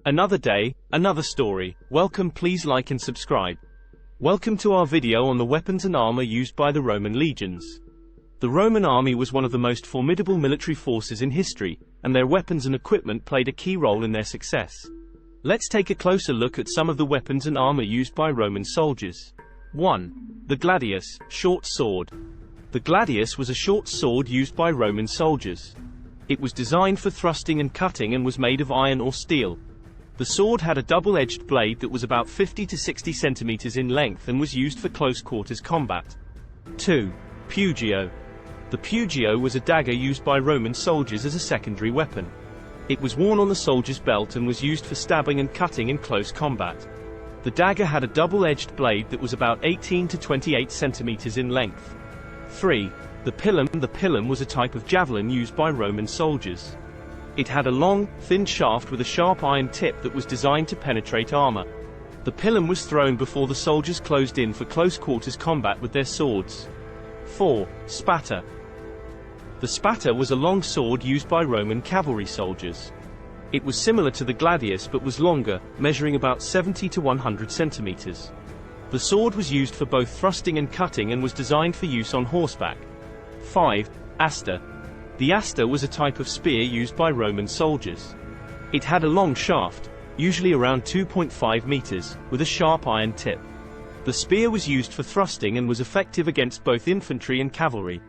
Another day, another story. Welcome, please like and subscribe. Welcome to our video on the weapons and armor used by the Roman legions. The Roman army was one of the most formidable military forces in history, and their weapons and equipment played a key role in their success. Let's take a closer look at some of the weapons and armor used by Roman soldiers. 1. The Gladius, short sword. The Gladius was a short sword used by Roman soldiers. It was designed for thrusting and cutting and was made of iron or steel. The sword had a double-edged blade that was about 50 to 60 centimeters in length and was used for close-quarters combat. 2. Pugio. The Pugio was a dagger used by Roman soldiers as a secondary weapon. It was worn on the soldier's belt and was used for stabbing and cutting in close combat. The dagger had a double-edged blade that was about 18 to 28 centimeters in length. 3. The pilum. The pilum was a type of javelin used by Roman soldiers. It had a long, thin shaft with a sharp iron tip that was designed to penetrate armor. The pilum was thrown before the soldiers closed in for close-quarters combat with their swords. 4. Spatter. The spatter was a long sword used by Roman cavalry soldiers. It was similar to the gladius but was longer, measuring about 70 to 100 centimeters. The sword was used for both thrusting and cutting and was designed for use on horseback. 5. Aster. The aster was a type of spear used by Roman soldiers. It had a long shaft, usually around 2.5 meters, with a sharp iron tip. The spear was used for thrusting and was effective against both infantry and cavalry.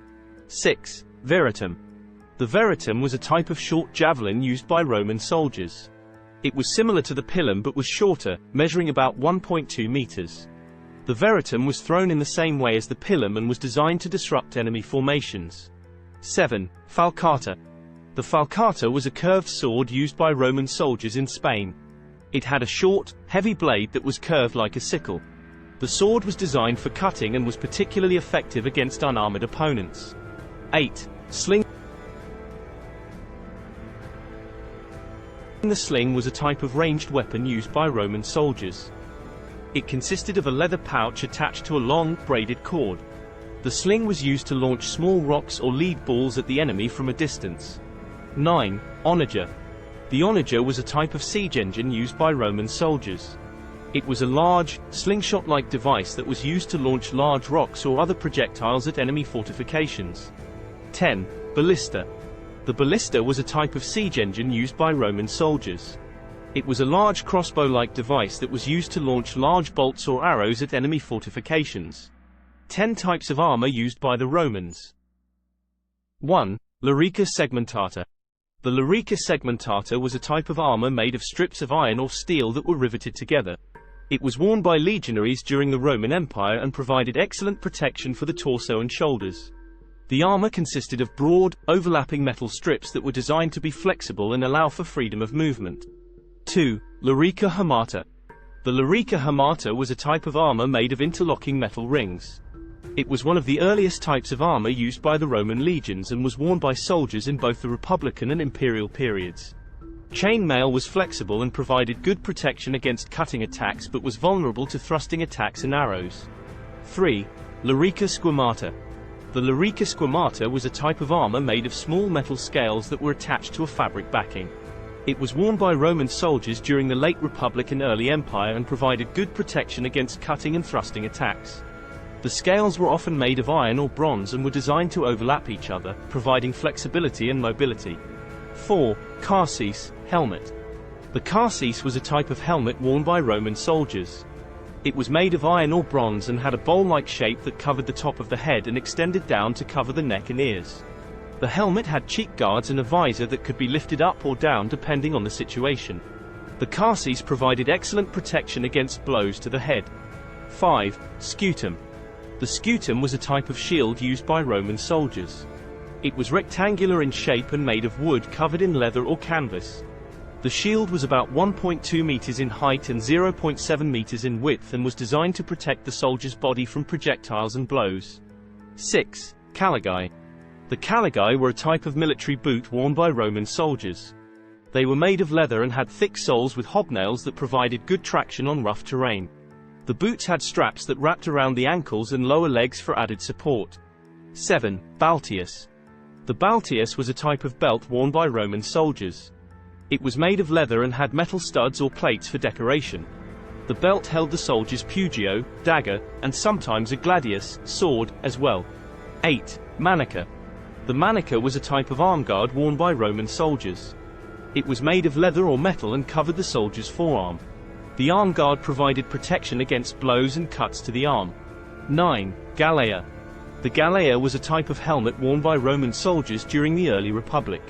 6. Veritum. The veritum was a type of short javelin used by Roman soldiers. It was similar to the pilum but was shorter, measuring about 1.2 meters. The veritum was thrown in the same way as the pilum and was designed to disrupt enemy formations. 7. Falcata. The falcata was a curved sword used by Roman soldiers in Spain. It had a short, heavy blade that was curved like a sickle. The sword was designed for cutting and was particularly effective against unarmored opponents. 8. Sling. The sling was a type of ranged weapon used by Roman soldiers. It consisted of a leather pouch attached to a long, braided cord. The sling was used to launch small rocks or lead balls at the enemy from a distance. 9. Onager. The onager was a type of siege engine used by Roman soldiers. It was a large, slingshot-like device that was used to launch large rocks or other projectiles at enemy fortifications. 10. Ballista. The ballista was a type of siege engine used by Roman soldiers. It was a large crossbow-like device that was used to launch large bolts or arrows at enemy fortifications. 10 types of armor used by the Romans. 1. Lyrica Segmentata. The Lyrica Segmentata was a type of armor made of strips of iron or steel that were riveted together. It was worn by legionaries during the Roman Empire and provided excellent protection for the torso and shoulders. The armor consisted of broad, overlapping metal strips that were designed to be flexible and allow for freedom of movement. 2. Lyrica Hamata. The Lyrica Hamata was a type of armor made of interlocking metal rings. It was one of the earliest types of armor used by the Roman legions and was worn by soldiers in both the Republican and Imperial periods. Chainmail was flexible and provided good protection against cutting attacks but was vulnerable to thrusting attacks and arrows. 3. Lyrica Squamata. The Lyrica Squamata was a type of armor made of small metal scales that were attached to a fabric backing. It was worn by Roman soldiers during the late Republic and early Empire and provided good protection against cutting and thrusting attacks. The scales were often made of iron or bronze and were designed to overlap each other, providing flexibility and mobility. 4. Carcis, helmet. The carcis was a type of helmet worn by Roman soldiers. It was made of iron or bronze and had a bowl-like shape that covered the top of the head and extended down to cover the neck and ears. The helmet had cheek guards and a visor that could be lifted up or down depending on the situation. The carcis provided excellent protection against blows to the head. 5. Scutum. The scutum was a type of shield used by Roman soldiers. It was rectangular in shape and made of wood covered in leather or canvas. The shield was about 1.2 meters in height and 0.7 meters in width and was designed to protect the soldier's body from projectiles and blows. 6. Kalagai. The Kalagai were a type of military boot worn by Roman soldiers. They were made of leather and had thick soles with hobnails that provided good traction on rough terrain. The boots had straps that wrapped around the ankles and lower legs for added support. 7. Baltius. The Baltius was a type of belt worn by Roman soldiers. It was made of leather and had metal studs or plates for decoration. The belt held the soldier's Pugio, dagger, and sometimes a Gladius, sword, as well. 8. Manika. The manika was a type of armguard worn by Roman soldiers. It was made of leather or metal and covered the soldier's forearm. The armguard provided protection against blows and cuts to the arm. 9. Galia. The Galia was a type of helmet worn by Roman soldiers during the early Republic.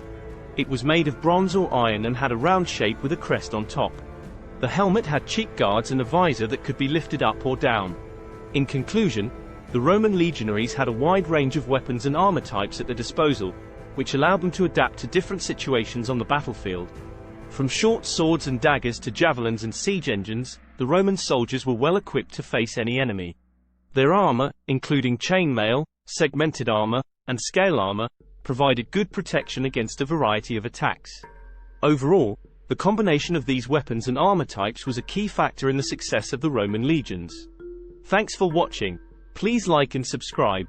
It was made of bronze or iron and had a round shape with a crest on top. The helmet had cheek guards and a visor that could be lifted up or down. In conclusion, the Roman legionaries had a wide range of weapons and armor types at their disposal, which allowed them to adapt to different situations on the battlefield. From short swords and daggers to javelins and siege engines, the Roman soldiers were well equipped to face any enemy. Their armor, including chainmail, segmented armor, and scale armor, provided good protection against a variety of attacks. Overall, the combination of these weapons and armor types was a key factor in the success of the Roman legions. Thanks for watching. Please like and subscribe.